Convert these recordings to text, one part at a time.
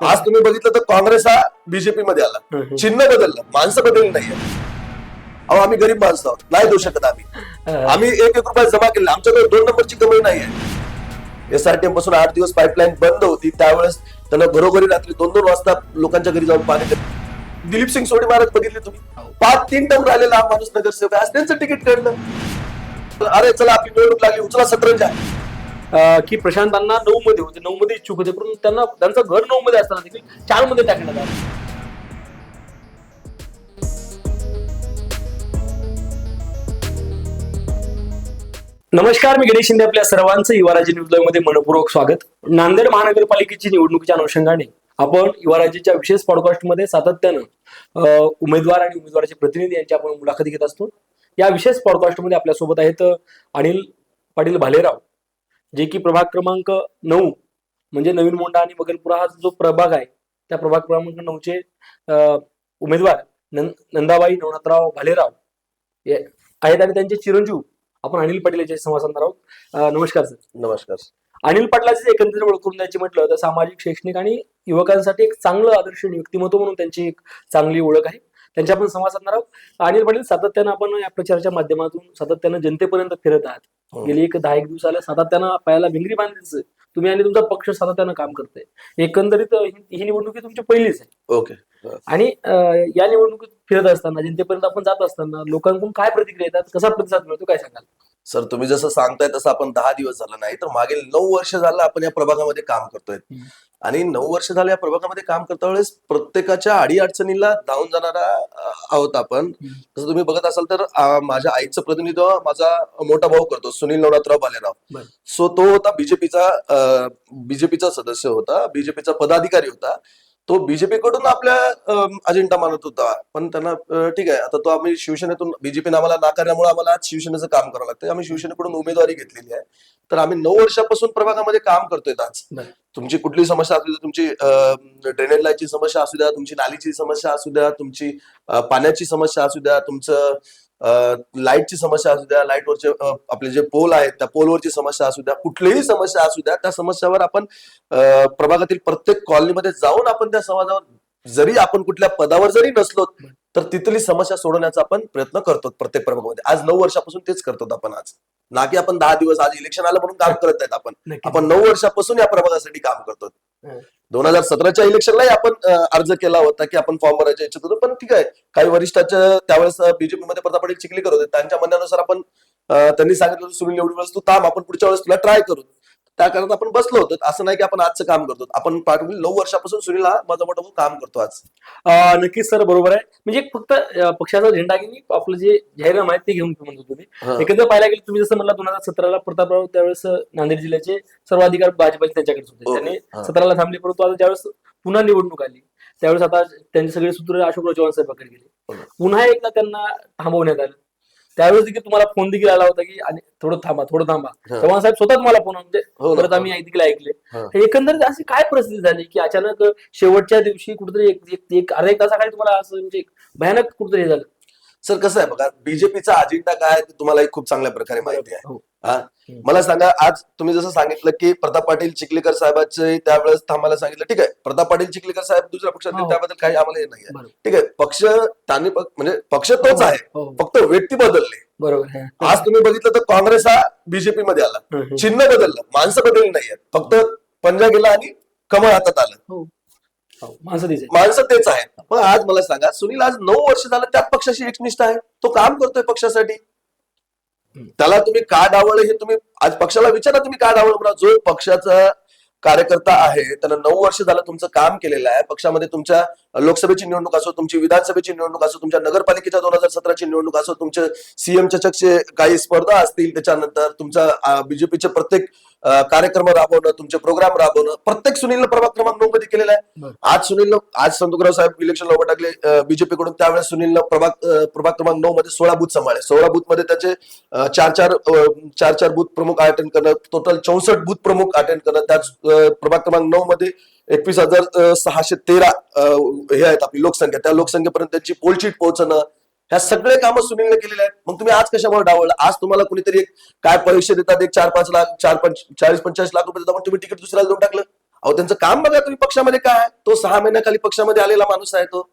आज तुम्ही बघितलं तर काँग्रेस हा बीजेपी मध्ये आला, चिन्ह बदललं, माणसं बदलली नाहीये. अहो आम्ही गरीब माणसं आहोत, नाही देऊ शकत आम्ही 1-1 रुपया जमा केला, आमच्याकडे 2 नंबरची कमाई नाहीये. SRTM पासून 8 दिवस पाईपलाईन बंद होती, त्यावेळेस त्यांना घरोघरी रात्री 2-2 वाजता लोकांच्या घरी जाऊन पाणी देत. दिलीप सिंग सोडी महाराज बघितले तुम्ही, 5-3 टर्म राहिलेला हा माणूस नगरसेवक आहे, आज त्यांचं तिकीट काढलं. अरे चला आपली निवडणूक लागली, उचला सतरंजा. की प्रशांतांना 9 मध्ये होते, 9 मध्ये इच्छुक होते, परंतु त्यांना त्यांचं घर 9 मध्ये असताना देखील 4 मध्ये टाकण्यात आलं. नमस्कार, मी गणेश शिंदे, आपल्या सर्वांचं युवाराज्य न्यूज लाईव्ह मध्ये मनपूर्वक स्वागत. नांदेड महानगरपालिकेची निवडणुकीच्या अनुषंगाने आपण युवाराज्याच्या विशेष पॉडकास्टमध्ये सातत्यानं उमेदवार आणि उमेदवाराचे प्रतिनिधी यांची आपण मुलाखती घेत असतो. या विशेष पॉडकास्टमध्ये आपल्यासोबत आहेत अनिल पाटील भालेराव, जे की प्रभाग क्रमांक 9 म्हणजे नवीन मोंढा आणि बगलपुरा हा जो प्रभाग आहे त्या प्रभाग क्रमांक 9चे उमेदवार नंदाबाई नवनाथराव भालेराव आहेत आणि त्यांचे चिरंजीव आपण अनिल पाटील यांच्याशी संवाद साधणार आहोत. नमस्कार सर. नमस्कार. अनिल पाटलाची एकंदरीत ओळख करून द्यायची म्हटलं तर सामाजिक, शैक्षणिक आणि युवकांसाठी एक चांगलं आदर्श व्यक्तिमत्व म्हणून त्यांची एक चांगली ओळख आहे. त्यांच्या आपण संवाद साधणार आहोत. अनिल पाटील, सातत्यानं आपण या प्रचाराच्या माध्यमातून सातत्यानं जनतेपर्यंत फिरत आहात. गेली एक 10-1 दिवसाला सातत्यानं पायाला भिंगरी बांधलीच तुम्ही आणि तुमचा पक्ष सातत्यानं काम करतोय. एकंदरीत ही निवडणूक तुमची पहिलीच आहे. ओके. आणि या निवडणुकीत फिरत असताना, जनतेपर्यंत आपण जात असताना लोकांकडून काय प्रतिक्रिया येतात, कसा प्रतिसाद मिळतो, काय सांगाल? सर, तुम्ही जसं सांगताय तसं आपण 10 दिवस झालं नाही तर मागील 9 वर्ष झालं आपण या प्रभागामध्ये काम करतोय. आणि 9 वर्ष झालं या प्रभागामध्ये काम करता वेळेस प्रत्येकाच्या अडीअडचणीला धावून जाणारा आहोत आपण. जसं तुम्ही बघत असाल तर माझ्या आईचं प्रतिनिधित्व माझा मोठा भाऊ करतो, सुनील नवनाथराव भालेराव. सो तो होता बीजेपीचा सदस्य होता, बीजेपीचा पदाधिकारी होता. तो बीजेपी कडून आपल्या अजेंडा मानत होता, पण त्यांना ठीक आहे, आता तो आम्ही शिवसेनेतून बीजेपीने आम्हाला नाकारल्यामुळे आम्हाला आज शिवसेनेचं काम करावं लागतं. आम्ही शिवसेनेकडून उमेदवारी घेतलेली आहे, तर आम्ही 9 वर्षापासून प्रभागामध्ये काम करतोय. आज तुमची कुठली समस्या असू द्या, तुमची ड्रेनेज लाईनची समस्या असू द्या, तुमची नालीची समस्या असू द्या, तुमची पाण्याची समस्या असू द्या, तुमचं लाईटची समस्या असू द्या, लाईटवरचे आपले जे पोल आहेत त्या पोलवरची समस्या असू द्या, कुठलीही समस्या असू द्या, त्या समस्यावर आपण प्रभागातील प्रत्येक कॉलनीमध्ये जाऊन आपण त्या समाजावर, जरी आपण कुठल्या पदावर जरी नसलो तर तिथली समस्या सोडवण्याचा आपण प्रयत्न करतो प्रत्येक प्रभागामध्ये. आज 9 वर्षापासून तेच करतो आपण. आज ना की आपण 10 दिवस आज इलेक्शन आलं म्हणून काम करत आहेत आपण 9 वर्षापासून या प्रभागासाठी काम करतो. 2017च्या इलेक्शनलाही आपण अर्ज केला होता की आपण फॉर्म भरायच्या इच्छित होतो, पण ठीक आहे, काही वरिष्ठाच्या त्यावेळेस बीजेपी मध्ये प्रताप पाटील चिखलीकर होते, त्यांच्या म्हणण्यानुसार आपण त्यांनी सांगितलं सुनील एवढी वेळेस तू थांब, आपण पुढच्या वेळेस तुला ट्राय करू, त्याकरता आपण बसलो होतो. असं नाही की आपण आजचं काम करतो, आपण 9 वर्षापासून सुनील हा माझा मोठा काम करतो आज. नक्कीच सर, बरोबर आहे. म्हणजे फक्त पक्षाचा झेंडा घेऊन आपलं जे जाहीरनामा आहे ते घेऊन म्हणतो तुम्ही. एकंदर पाहायला गेलं, तुम्ही जसं म्हणला 2017ला प्रतापराव त्यावेळेस नांदेड जिल्ह्याचे सर्व अधिकार भाजपचे त्यांच्याकडेच होते. त्यांनी 17ला थांबले, परंतु आता ज्यावेळेस पुन्हा निवडणूक आली त्यावेळेस आता त्यांचे सगळे सूत्र अशोकराव चव्हाण साहेबांकडे गेले. पुन्हा एकदा त्यांना थांबवण्यात आलं. त्यावेळेस देखील तुम्हाला फोन देखील आला होता की थोडं थांबा. चव्हाण साहेब स्वतः तुम्हाला फोन म्हणजे परत आम्ही देखील ऐकले. एकंदरीत अशी काय परिस्थिती झाली की अचानक शेवटच्या दिवशी कुठेतरी एक अर्धा एक तासाखाली तुम्हाला असं म्हणजे भयानक कुठेतरी हे झालं? सर, कसं आहे बघा, बीजेपीचा अजेंडा काय ते तुम्हाला खूप चांगल्या प्रकारे माहिती आहे. मला सांगा, आज तुम्ही जसं सांगितलं की प्रताप पाटील चिखलीकर साहेबांचे त्यावेळेस थांबायला सांगितलं, ठीक आहे, प्रताप पाटील चिखलीकर साहेब दुसऱ्या पक्षात, त्याबद्दल काही आम्हाला हे नाही. ठीक आहे, पक्ष त्यांनी म्हणजे पक्ष तोच आहे, फक्त व्यक्ती बदलले. बरोबर. आज तुम्ही बघितलं तर काँग्रेस हा बीजेपी मध्ये आला, चिन्ह बदललं, माणसं बदलली नाहीये, फक्त पंजा गेला आणि कमळ हातात आलं. माणसं तेच आहेत. पण आज मला सांगा, सुनील आज 9 वर्ष झालं त्याच पक्षाशी एकनिष्ठ आहे, तो काम करतोय पक्षासाठी. त्याला तुम्ही का डावळलं हे तुम्ही आज पक्षाला विचारा, तुम्ही का डावळलं म्हणा. जो पक्षाचा कार्यकर्ता आहे त्यानं 9 वर्ष झालं तुमचं काम केलेलं आहे पक्षामध्ये. तुमच्या लोकसभेची निवडणूक असो, तुमची विधानसभेची निवडणूक असो, तुमच्या नगरपालिकेच्या 2017ची निवडणूक असो, तुमचे सीएम चषकचे काही स्पर्धा असतील, त्याच्यानंतर तुमचा बीजेपीचे प्रत्येक कार्यक्रम राबवणं, तुमचे प्रोग्राम राबवणं, प्रत्येक सुनीलनं प्रभाग क्रमांक 9 मध्ये केलेलं आहे. आज संतोषराव साहेब इलेक्शनला उभं टाकले बीजेपी कडून, त्यावेळेस सुनीलनं प्रभाग क्रमांक 9 मध्ये 16 बूथ सांभाळले. 16 बूथ मध्ये त्याचे 4 बूथ प्रमुख अटेंड करणं, टोटल 64 बूथ प्रमुख अटेंड करणं. त्याच प्रभाग क्रमांक 9 मध्ये 21,613 हे आहेत आपली लोकसंख्या, त्या लोकसंख्येपर्यंत त्यांची पोलशीट पोहोचणं, ह्या सगळे कामं सुनीलने केलेले आहेत. मग तुम्ही आज कशावर डावळलं? आज तुम्हाला कुणीतरी काय परीक्षा देतात, एक 4-5 लाख 40-45 लाख रुपये देतात, पण तुम्ही तिकीट दुसऱ्याला देऊन टाकलं. अहो त्यांचं काम बघा तुम्ही पक्षामध्ये काय आहे. तो 6 महिन्याखाली पक्षामध्ये आलेला माणूस आहे तो.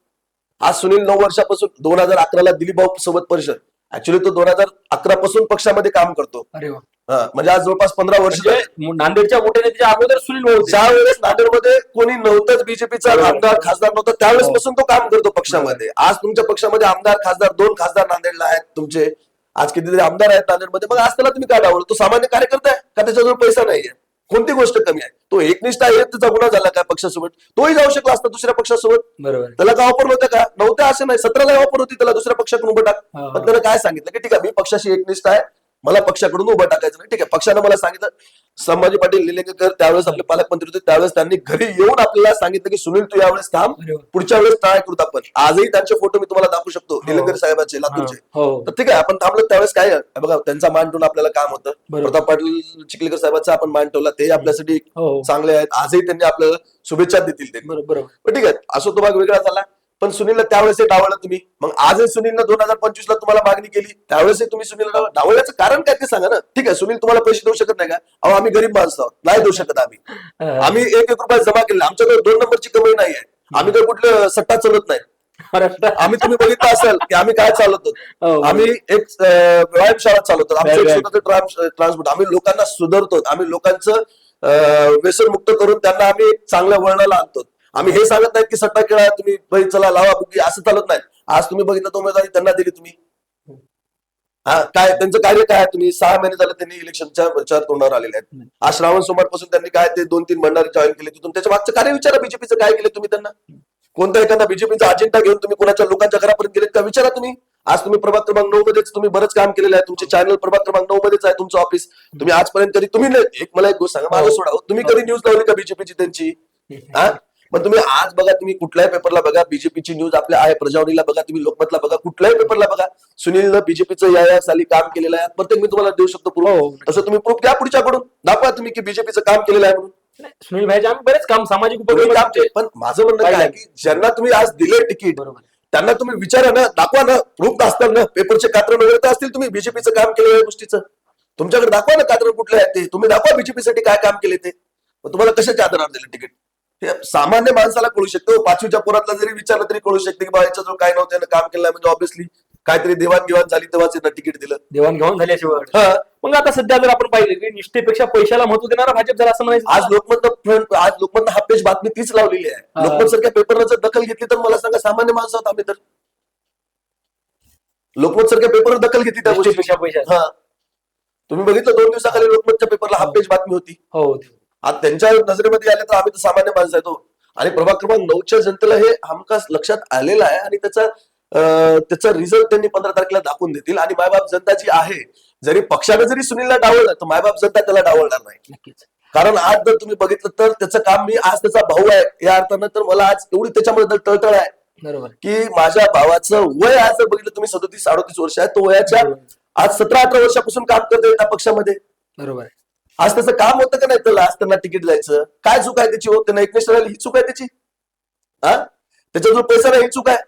आज सुनील 9 वर्षापासून 2011ला दिलीप भाऊ सोबत परिषद, ऍक्च्युली तो 2011 पासून पक्षामध्ये काम करतो. अरे वा. म्हणजे आज जवळपास 15 वर्ष झाली. म्हणजे नांदेडच्या मोठ्या नेत्याच्या अगोदर सुनील भाऊ होते. ज्या वेळेस नांदेडमध्ये कोणी नव्हतंच, बीजेपीचा बरोबर. आमदार खासदार नव्हतं, त्यावेळेस पासून तो काम करतो पक्षामध्ये. आज तुमच्या पक्षामध्ये आमदार खासदार 2 खासदार नांदेडला आहेत तुमचे, आज कितीतरी आमदार आहेत नांदेडमध्ये. मग आज त्याला तुम्ही काय डावलं? तो सामान्य कार्यकर्ता आहे का? त्याच्याजवळ पैसा नाहीये? कोणती गोष्ट कमी आहे? तो एकनिष्ठ आहे, त्याचा गुन्हा झाला काय पक्षासोबत? तोही जाऊ शकला असता दुसऱ्या पक्षासोबत. बरोबर. त्याला काय ऑफर नव्हतं का? नव्हतं असं नाही, 17ला ऑफर होती त्याला दुसऱ्या पक्षाकडून उभं टाक. हा. पण त्याला काय सांगितलं की ठीक आहे, मी पक्षाशी एकनिष्ठ आहे, मला पक्षाकडून उभं टाकायचं नाही. ठीक आहे, पक्षानं मला सांगितलं. संभाजी पाटील निलंगेकर त्यावेळेस आपले पालकमंत्री होते, त्यावेळेस त्यांनी घरी येऊन आपल्याला सांगितलं की सुनील तू यावेळेस थांब, अरे वा. पुढच्या वेळेस काय करू आपण. आजही त्यांचे फोटो मी तुम्हाला दाखवू शकतो, निलंगेकर साहेबांचे लातूरचे. हो. तर ठीक आहे, आपण थांबलो त्यावेळेस काय आहे, बघा त्यांचा मान ठेवून आपल्याला काम होतं. बरोबर. प्रताप पाटील चिखलीकर साहेबांचा आपण मान ठेवला, ते आपल्यासाठी हो. चांगले आहेत. आजही त्यांनी आपल्याला शुभेच्छा देतील ते. बरोबर. पण ठीक आहे, असो तो भाग वेगळा झाला. पण सुनीलला त्यावेळेस डावळलं तुम्ही. मग आजही सुनीलनं 2025ला तुम्हाला मागणी केली, त्यावेळेस तुम्ही सुनीलला डावळण्याचं कारण काय ते सांगा ना. ठीक आहे, सुनील तुम्हाला पैसे देऊ शकत नाही का? अहो आम्ही गरीब माणसं आहोत, नाही देऊ शकत आम्ही. आम्ही 1-1 रुपया जमा केले, आमच्याकडे 2 नंबरची कमाई नाही आहे. आम्ही तर कुठलं सट्टा चालत नाही. आम्ही तुम्ही बघितलं असेल की आम्ही काय चालवतो. हो. आम्ही एक व्यायामशाळा चालवतो, आमचं एक व्यायाम. स्वतःचं ट्रान्सपोर्ट. आम्ही लोकांना सुधारतो, आम्ही लोकांचं व्यसनमुक्त करून त्यांना आम्ही एक चांगल्या वळणाला आणतो. आम्ही हे सांगत नाही की सट्टा खेळा तुम्ही, बाई चला लावा बुकी, असं चालत नाही. आज तुम्ही बघितलं तो उमेदवारी त्यांना दिली तुम्ही. हा काय त्यांचं कार्य काय आहे? तुम्ही 6 महिने झाले त्यांनी इलेक्शनच्या प्रचार तोंडावर आलेले आहेत. आज श्रावण सोमवारपासून त्यांनी काय ते 2-3 भंडारे जॉईन केले. तिथून त्याच्या मागचं कार्य विचारा, बीजेपीचं काय केलं तुम्ही त्यांना. कोणता एखादा बीजेपीचा अजेंडा घेऊन तुम्ही कोणाच्या लोकांच्या घरापर्यंत गेलेत का विचारा तुम्ही. आज तुम्ही प्रभाग क्रमांक 9 मध्येच तुम्ही बरंच काम केलेलं आहे. तुमचे चॅनल प्रभाग क्रमांक 9 मध्येच आहे तुमचं ऑफिस. तुम्ही आजपर्यंत कधी तुम्ही मला एक गोष्ट सांगा, माझं सोडा, तुम्ही कधी न्यूज लावली का बीजेपीची त्यांची? हा, पण तुम्ही आज बघा, तुम्ही कुठल्याही पेपरला बघा बीजेपीची न्यूज, आपल्या आहे प्रजावणीला बघा, तुम्ही लोकमतला बघा, कुठल्याही पेपरला बघा, सुनीलनं बीजेपीचं या साली काम केलेलं आहे. प्रत्येक मी तुम्हाला देऊ शकतो प्रूफ. तसं तुम्ही प्रूफ द्या पुढच्याकडून, दाखवा तुम्ही की बीजेपीचं काम केलेलं आहे म्हणून. सुनील भाईचे आम्ही बरेच काम सामाजिक तुम्ही उपक्रम काम केले. पण माझं म्हणणं काय आहे की ज्यांना तुम्ही आज दिले तिकीट, बरोबर. त्यांना तुम्ही विचारा ना, दाखवा ना, प्रूफ असतात ना, पेपरचे कात्रण वगैरे तर असतील. तुम्ही बीजेपीचं काम केलेलं या गोष्टीचं तुमच्याकडे दाखवा ना, कात्रण कुठले आहेत ते तुम्ही दाखवा, बीजेपीसाठी काय काम केले ते. तुम्हाला कशाच्या आधारावर दिलं तिकीट हे सामान्य माणसाला कळू शकतो. 5वीच्या पोरातला जरी विचारलं तरी कळू शकते की बा याच्याजवळ काय नव्हतं, यानं काम केलं म्हणजे ऑब्व्हियसली काहीतरी देवाणघेवाण झाली तेव्हाच यांना तिकीट दिलं. देवाणघेवाण झाल्याशिवाय. हा, मग आता सध्या जर आपण पाहिलं की निष्ठेपेक्षा पैशाला महत्व देणारा भाजप झाला असं म्हणायचं. आज लोकमत हा पेज बातमी तीच लावलेली आहे. लोकमत सारख्या पेपरला जर दखल घेतली तर मला सांगा, सामान्य माणसं आहोत आम्ही तर. लोकमत सारख्या पेपरवर दखल घेतली त्या गोष्टीपेक्षा. निष्ठेपेक्षा पैसा. हा, तुम्ही बघितलं 2 दिवसाखाली लोकमतच्या पेपरला हाफ पेज बातमी होती. हो. आज त्यांच्या नजरेमध्ये आले तर आम्ही तर सामान्य माणसं आहे तो. आणि प्रभाग क्रमांक 9च्या जनतेला हे हमखास लक्षात आलेलं आहे आणि त्याचा रिझल्ट त्यांनी 15 तारखेला दाखवून देतील. आणि मायबाप जनता जी आहे, जरी पक्षाने जरी सुनीलला डावळलं तर मायबाप जनता त्याला डावळणार नाही. नक्कीच. कारण आज जर तुम्ही बघितलं तर त्याचं काम, मी आज त्याचा भाऊ आहे या अर्थानं, तर मला आज एवढी त्याच्यामध्ये तळतळ आहे बरोबर. की माझ्या भावाचं वय आज जर बघितलं तुम्ही 37-38 वर्ष आहे, तो वयाच्या आज 17-18 वर्षापासून काम करतोय त्या पक्षामध्ये. बरोबर. आज त्याचं काम होतं का नाही त्याला आज त्यांना तिकीट द्यायचं? काय चूक आहे त्याची? होत नाही एकनिष्ठ राहिली ही चूक आहे त्याची. हा, त्याचा जो पैसा नाही ही चूक आहे.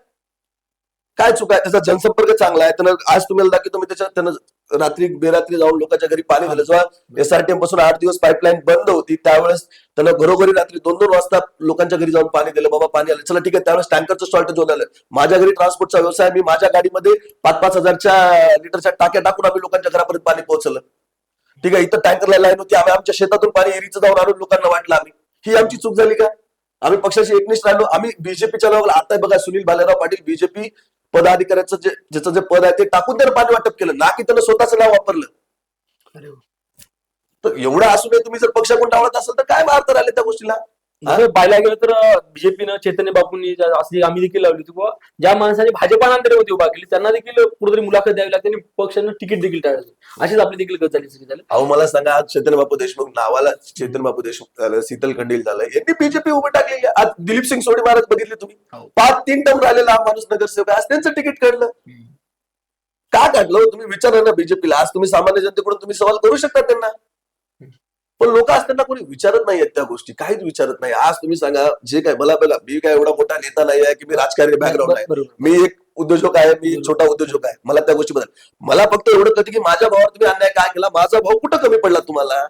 काय चूक आहे? त्याचा जनसंपर्क चांगला आहे. त्यानं आज तुम्हाला दाखवतो मी त्यानं रात्री बेरात्री जाऊन लोकांच्या घरी पाणी दिलं. जेव्हा SRTM पासून 8 दिवस पाईपलाईन बंद होती त्यावेळेस त्यानं घरोघरी रात्री 2-2 वाजता लोकांच्या घरी जाऊन पाणी दिलं. बाबा पाणी आलं, चला ठीक आहे. त्यावेळेस टँकरचं शॉर्टेज होत आलं. माझ्या घरी ट्रान्सपोर्टचा व्यवसाय, मी माझ्या गाडीमध्ये 5-5 हजारच्या लिटरच्या टाक्या टाकून आम्ही लोकांच्या घरापर्यंत पाणी पोहोचलं. ठीक आहे, इथं टँकरला लाईन होती, आम्ही आमच्या शेतातून पाणी एरीचं जाऊन आणून लोकांना वाटलं. ही आमची चूक झाली का? आम्ही पक्षाशी एकनिष्ठ राहिलो. आम्ही बीजेपीच्या लेवल, आता बघा सुनील भालेराव पाटील बीजेपी पदाधिकाऱ्याचं ज्याचं जे पद आहे ते टाकून त्यानं पाणी वाटप केलं, ना की त्यानं स्वतःचं नाव वापरलं. तर एवढं असू नये, तुम्ही जर पक्षाकडून डावळत असेल तर काय अर्थ राहिले त्या गोष्टीला? पाहायला गेलं तर बीजेपीनं चैतन्य बापूंनी अशी आम्ही देखील लावली होती किंवा ज्या माणसाने भाजपा नांदेडमध्ये उभा केली त्यांना देखील कुठेतरी मुलाखत द्यावी लागते आणि पक्षानं तिकीट देखील टाळली. अशीच आपली देखील गत झाली. अहो मला सांगा, आज चैतन्य बापू देशमुख नावाला चैतन्य बापू देशमुख झालं, शीतल कंडील झालं, यांनी बीजेपी उभं टाकलेली. आज दिलीप सिंग सोडी महाराज बघितले तुम्ही, 5-3 टर्म राहिलेला माणूस नगरसेवक, आज त्यांचं तिकीट काढलं. का काढलं तुम्ही विचारा ना बीजेपीला. आज तुम्ही सामान्य जनतेकडून तुम्ही सवाल करू शकता त्यांना, पण लोक आज त्यांना कोणी विचारत नाहीयेत त्या गोष्टी, काहीच विचारत नाही. आज तुम्ही सांगा, जे काय मला बघा, मी काय एवढा मोठा नेता नाही आहे की मी राजकारणी बॅकग्राऊंड आहे, मी एक उद्योजक आहे, मी छोटा उद्योजक आहे. मला त्या गोष्टी बद्दल मला फक्त एवढं कळतं की माझ्या भावावर तुम्ही अन्याय काय केला, माझा भाऊ कुठं कमी पडला तुम्हाला.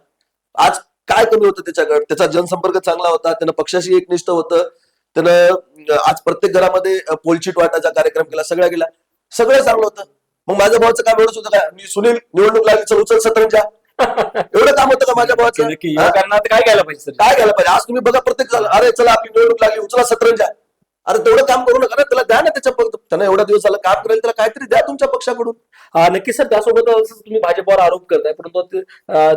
आज काय कमी होतं त्याच्याकडे? त्याचा जनसंपर्क चांगला होता, त्यानं पक्षाशी एकनिष्ठ होतं, त्यानं आज प्रत्येक घरामध्ये पोलचीट वाटायचा कार्यक्रम केला, सगळ्या गेला, सगळं चांगलं होतं. मग माझ्या भावाचं काम एवढंच होतं का? मी सुनील निवडणूक लागली, चल उचल सतरंजा, एवढं काम होतं का माझ्या भावाचं? नक्की युवकांना आता काय घ्यायला पाहिजे सर? काय घ्यायला पाहिजे? आज तुम्ही बघा प्रत्येक जण, अरे चला आपली निवडणूक लागली, उचला सतरंजा. अरे तेवढं काम करू नका ना, त्याला द्या ना त्याच्या त्यांना एवढा दिवस झाला काम करायला, त्याला काहीतरी द्या तुमच्या पक्षाकडून. नक्की सर, त्यासोबत तुम्ही भाजपवर आरोप करताय, परंतु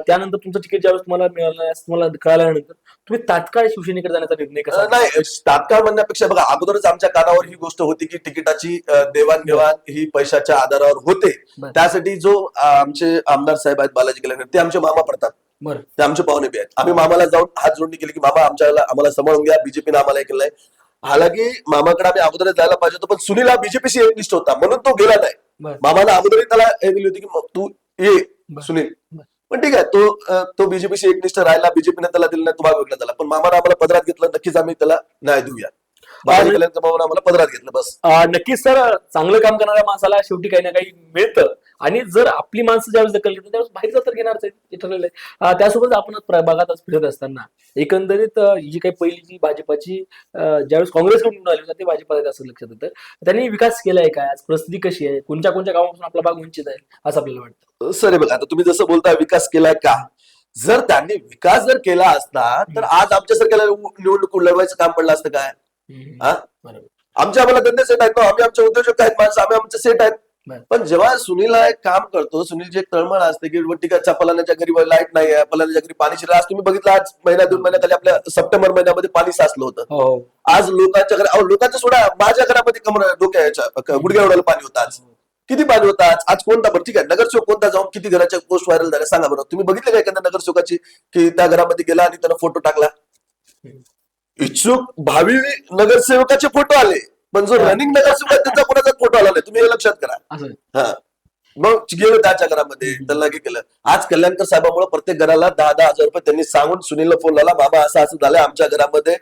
त्यानंतर तुमचं तिकीट ज्यावेळेस तुम्हाला मिळालं, तुम्हाला कळाल्यानंतर तुम्ही तात्काळ शिवसेनेकडे जाण्याचा निर्णय कसा? नाही, तात्काळ म्हणण्यापेक्षा बघा, अगोदरच आमच्या कानावर ही गोष्ट होती की तिकिटाची देवाणघेवाण ही पैशाच्या आधारावर होते. त्यासाठी जो आमचे आमदार साहेब आहेत बालाजी कल्याण, ते आमचे मामा पडतात, बरं, ते आमचे पाहुणे बी आहेत. आम्ही मामाला जाऊन हात जोडणी केली की मामा आम्हाला सांभाळून घ्या, बीजेपीने आम्हाला हे केलंय. हालाकी मामाकडे आम्ही अगोदरच जायला पाहिजे होतं, पण सुनील हा बीजेपीशी एकनिष्ठ होता म्हणून तो गेला नाही. बरं. मामाला अगोदरही त्याला हे दिली होती की मग तू ये सुनील, पण ठीक आहे, तो बीजेपीशी एकनिष्ठ राहिला, बीजेपीने त्याला दिलं नाही, तो भाग वेगळा झाला. पण मामाने आम्हाला पदरात घेतलं, नक्कीच आम्ही त्याला न्याय देऊया. बालाजी कल्याणच्या मामाने आम्हाला पदरात घेतलं, बस. नक्कीच सर, चांगलं काम करणाऱ्या माणसाला शेवटी काही ना काही मिळतं, आणि जर आपली माणसं ज्यावेळेस दखल घेतात त्यावेळेस बाहेरचं तर घेणारच आहे, हे ठरलेलं आहे. त्यासोबत आपण प्रभागात आज फिरत असताना एकंदरीत जी काही पहिली जी भाजपाची ज्यावेळेस काँग्रेसकडून निवडून आली होती ते भाजपात असं लक्षात येतं. त्यांनी विकास केलाय काय? आज परिस्थिती कशी आहे? कोणत्या कोणत्या गावापासून आपला भाग वंचित आहे असं आपल्याला वाटतं? सर हे बघा, आता तुम्ही जसं बोलताय विकास केलाय का, जर त्यांनी विकास जर केला असता तर आज आमच्यासारख्याला निवडणूक लढवायचं काम पडलं असतं काय? आमच्या धंदे सेट आहेत, आम्ही आमचे उद्योजक आहेत माणसं, आम्ही आमचे सेट आहेत. पण जेव्हा सुनील एक काम करतो, सुनीलची एक तळमळ असते की ठीक पलाण्याच्या घरी लाईट नाही आहे, पलाण्याच्या घरी पाणी शिरलं. आज तुम्ही बघितलं, आज महिना 2 महिन्याखाली आपल्या सप्टेंबर महिन्यामध्ये पाणी साचलं होतं. आज लोकांच्या घरी, लोकांचं सोडा, माझ्या घरामध्ये डोक्याच्या गुडघ्या एवढं पाणी होतं. आज किती पाणी होतं? आज कोणता बरं ठीक आहे, नगरसेवक कोणता जाऊन किती घराच्या पोस्ट व्हायरल झाल्या सांगा बरं. तुम्ही बघितलं का एखाद्या नगरसेवकाची की त्या घरामध्ये गेला आणि त्यानं फोटो टाकला? इच्छुक भावी नगरसेवकाचे फोटो आले, पण जो रनिंग नगरसेवक आहे त्याचा कोणाचा फोटो आला नाही. तुम्ही हे लक्षात करा. हा, मग गेलो त्याच्या घरामध्ये, त्याला हे केलं. आज कल्याणकर साहेबांमुळे प्रत्येक घराला 10,000 रुपये त्यांनी सांगून सुनीलला फोन लावला, मामा असं असं झालंय, आमच्या घरामध्ये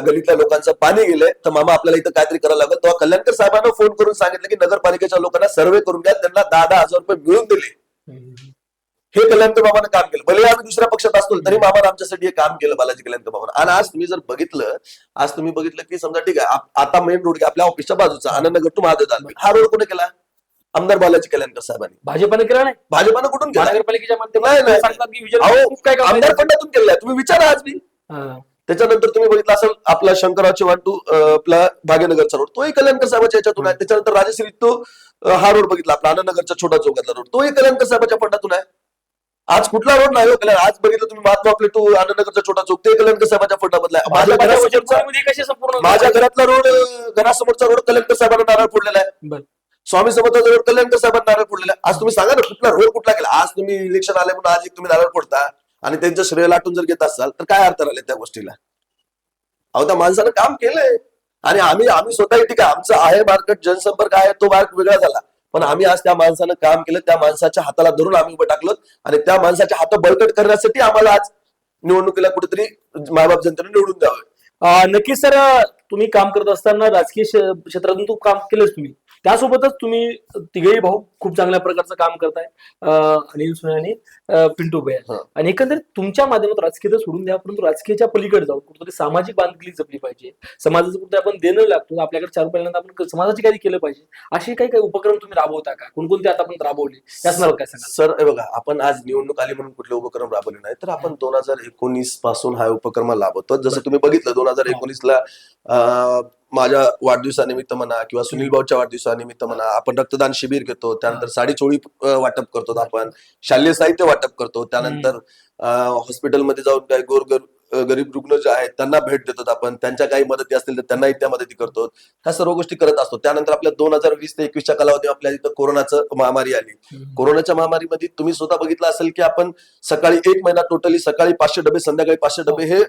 गलीतल्या लोकांचं पाणी गेलंय, तर मामा आपल्याला इथं काहीतरी करावं लागेल. तेव्हा कल्याणकर साहेबांना फोन करून सांगितलं की नगरपालिकेच्या लोकांना सर्व्हे करून घ्या, त्यांना 10,000 रुपये मिळून दिले. हे कल्याणकर बाबांना काम केलं. भले आम्ही दुसऱ्या पक्षात असतो तरी बाबांना आमच्यासाठी हे काम केलं, बालाजी कल्याणकर बाबांना. आणि आज तुम्ही जर बघितलं की समजा ठीक आहे, आता मेन रोड आपल्या ऑफिसच्या बाजूचा आनंदनगर टू महादेव, हा रोड कोणी केला? आमदार बालाजी कल्याणकर साहेबांनी. भाजपाने केला नाही? भाजपानं कुठून केला? नगरपालिकेच्या माध्यमातून आमदार फंडातून केलाय. तुम्ही विचारा आज मी. त्याच्यानंतर तुम्ही बघितलं असेल आपला शंकरराव चव्हाण टू आपला भाग्यनगरचा रोड, तोही कल्याणकर साहेबाच्या याच्यातून आहे. त्याच्यानंतर राजश्री तो हा रोड बघितला आपला आनंदनगरचा छोटा चौकातला रोड, तोही कल्याणकर साहेबाच्या फंडातून आहे. आज कुठला रोड नाही हो कल्याण? आज बघितलं तुम्ही महात्मा आपले टू आनंदनगरचा छोटा चौक, ते कल्याणकर साहेबाच्या फंडामधला आहे. माझ्या घरातला रोड, घरासमोरचा रोड कल्याणकर साहेबांना नारळ फोडलेला आहे. स्वामी समर्थाचा रोड कल्याणकर साहेबांना नारळ फोडलेला आहे. आज तुम्ही सांगा ना कुठला रोड कुठला केला? आज तुम्ही इलेक्शन आले म्हणून आज तुम्ही नारळ फोडता आणि त्यांचं श्रेय लाटून जर घेत असाल तर काय अर्थ राहिले त्या गोष्टीला? अहो, त्या माणसानं काम केलंय आणि आम्ही स्वतः ठीक आहे, आमचं आहे मार्केट, जनसंपर्क आहे, तो मार्ग वेगळा झाला, पण आम्ही आज त्या माणसानं काम केलं, त्या माणसाच्या हाताला धरून आम्ही उभं टाकलो आणि त्या माणसाच्या हात बळकट करण्यासाठी आम्हाला आज निवडणुकीला कुठेतरी मायबाप जनतेने निवडून द्यावं. नक्कीच सर, तुम्ही काम करत असताना राजकीय क्षेत्रातून तू काम केलंच तुम्ही, त्यासोबतच तुम्ही तिघेही भाऊ खूप चांगल्या प्रकारचं काम करताय, अनिल सुने आणि पिंटू भैया. आणि एकंदरीत तुमच्या माध्यमातून राजकीय सोडून द्या, परंतु राजकीयच्या पलीकडे जाऊन कुठेतरी सामाजिक बांधिलकी जपली पाहिजे. समाजाचं कुठे आपण देणं लागतो, आपल्याकडे 4 रुपयानंतर आपण समाजाची काही केलं पाहिजे. असे काही काही उपक्रम तुम्ही राबवता का? कोणकोणते आता आपण राबवले त्यासनावर काय सांगा? सर हे बघा, आपण आज निवडणूक आली म्हणून कुठले उपक्रम राबवले नाही, तर आपण 2019 पासून हा उपक्रम राबवतो. जसं तुम्ही बघितलं 2019ला माझ्या वाढदिवसानिमित्त म्हणा किंवा सुनील भाऊच्या वाढदिवसानिमित्त म्हणा आपण रक्तदान शिबिर घेतो, त्यानंतर साडी चोळी वाटप करतो, आपण शालेय साहित्य वाटप करतो, त्यानंतर हॉस्पिटलमध्ये जाऊन काही गरीब रुग्ण जे आहेत त्यांना भेट देतो आपण, त्यांच्या काही मदती असतील तर त्यांनाही त्या मदती करतो. ह्या सर्व गोष्टी करत असतो. त्यानंतर आपल्या 2020 ते 21च्या कालावधी आपल्या इथं कोरोनाचं महामारी आली. कोरोनाच्या महामारीमध्ये तुम्ही स्वतः बघितलं असेल की आपण सकाळी 1 महिना टोटली सकाळी 500 डबे, संध्याकाळी 500 डबे हे